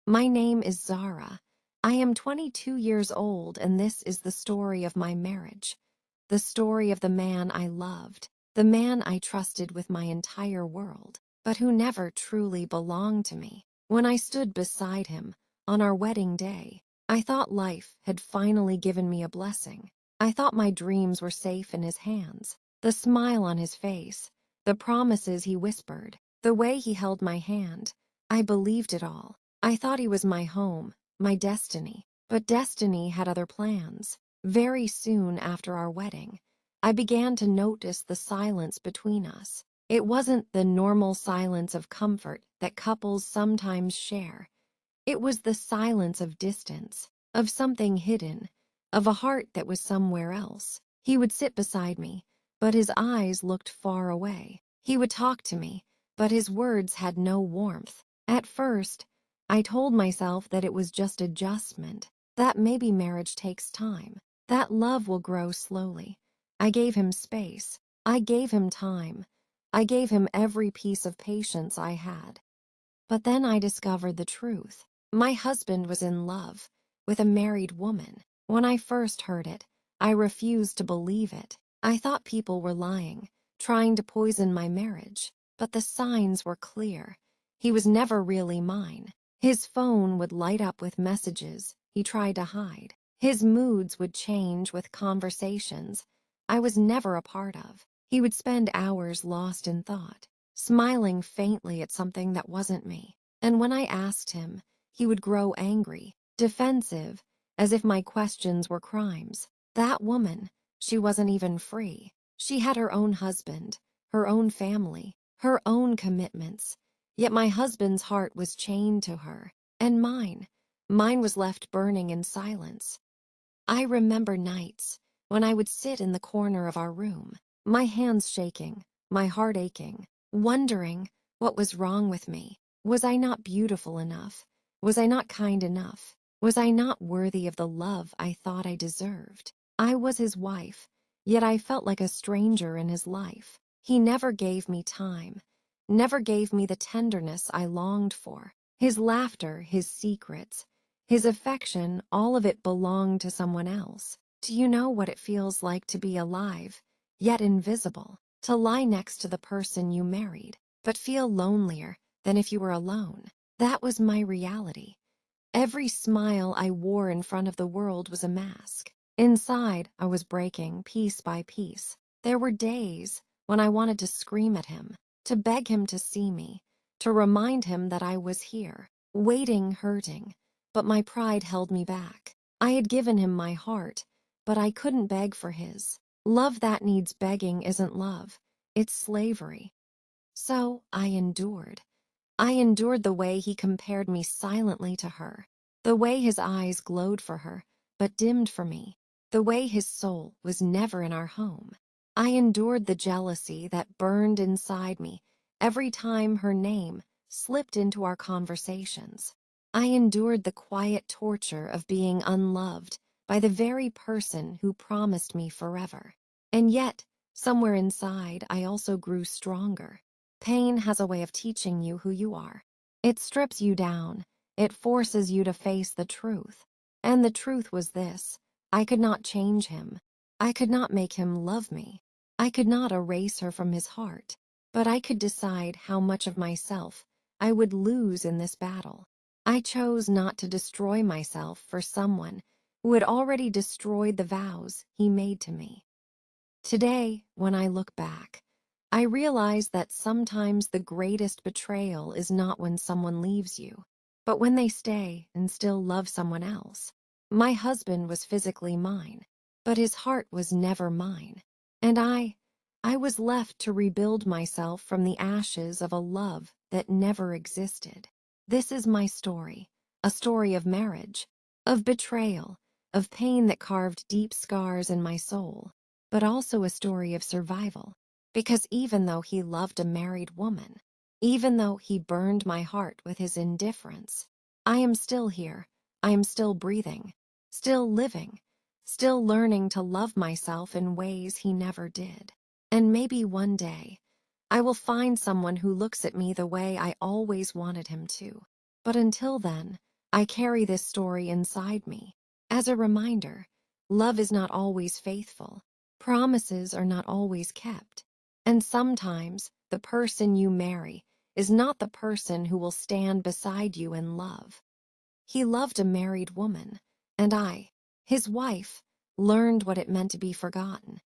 My name is Zara. I am 22 years old, and this is the story of my marriage. The story of the man I loved, the man I trusted with my entire world, but who never truly belonged to me. When I stood beside him on our wedding day, I thought life had finally given me a blessing. I thought my dreams were safe in his hands. The smile on his face, the promises he whispered, the way he held my hand, I believed it all. I thought he was my home, my destiny. But destiny had other plans. Very soon after our wedding, I began to notice the silence between us. It wasn't the normal silence of comfort that couples sometimes share. It was the silence of distance, of something hidden, of a heart that was somewhere else. He would sit beside me, but his eyes looked far away. He would talk to me, but his words had no warmth. At first, I told myself that it was just adjustment, that maybe marriage takes time, that love will grow slowly. I gave him space. I gave him time. I gave him every piece of patience I had. But then I discovered the truth. My husband was in love with a married woman. When I first heard it, I refused to believe it. I thought people were lying, trying to poison my marriage. But the signs were clear. He was never really mine. His phone would light up with messages he tried to hide. His moods would change with conversations I was never a part of. He would spend hours lost in thought, smiling faintly at something that wasn't me. And when I asked him, he would grow angry, defensive, as if my questions were crimes. That woman, she wasn't even free. She had her own husband, her own family, her own commitments. Yet my husband's heart was chained to her, and mine was left burning in silence. I remember nights when I would sit in the corner of our room, my hands shaking, my heart aching, wondering what was wrong with me. Was I not beautiful enough? Was I not kind enough? Was I not worthy of the love I thought I deserved? I was his wife, yet I felt like a stranger in his life. He never gave me time, never gave me the tenderness I longed for. His laughter, his secrets, his affection, all of it belonged to someone else. Do you know what it feels like to be alive, yet invisible? To lie next to the person you married, but feel lonelier than if you were alone. That was my reality. Every smile I wore in front of the world was a mask. Inside, I was breaking piece by piece. There were days when I wanted to scream at him, to beg him to see me, to remind him that I was here, waiting, hurting. But my pride held me back. I had given him my heart, but I couldn't beg for his. Love that needs begging isn't love, it's slavery. So I endured. I endured the way he compared me silently to her, the way his eyes glowed for her, but dimmed for me, the way his soul was never in our home. I endured the jealousy that burned inside me every time her name slipped into our conversations. I endured the quiet torture of being unloved by the very person who promised me forever. And yet, somewhere inside, I also grew stronger. Pain has a way of teaching you who you are. It strips you down. It forces you to face the truth. And the truth was this: I could not change him. I could not make him love me. I could not erase her from his heart. But I could decide how much of myself I would lose in this battle. I chose not to destroy myself for someone who had already destroyed the vows he made to me. Today, when I look back, I realize that sometimes the greatest betrayal is not when someone leaves you, but when they stay and still love someone else. My husband was physically mine, but his heart was never mine. And I was left to rebuild myself from the ashes of a love that never existed. This is my story, a story of marriage, of betrayal, of pain that carved deep scars in my soul, but also a story of survival. Because even though he loved a married woman, even though he burned my heart with his indifference, I am still here. I am still breathing, still living, still learning to love myself in ways he never did. And maybe one day, I will find someone who looks at me the way I always wanted him to. But until then, I carry this story inside me. As a reminder, love is not always faithful. Promises are not always kept. And sometimes the person you marry is not the person who will stand beside you in love. He loved a married woman, and I, his wife, learned what it meant to be forgotten.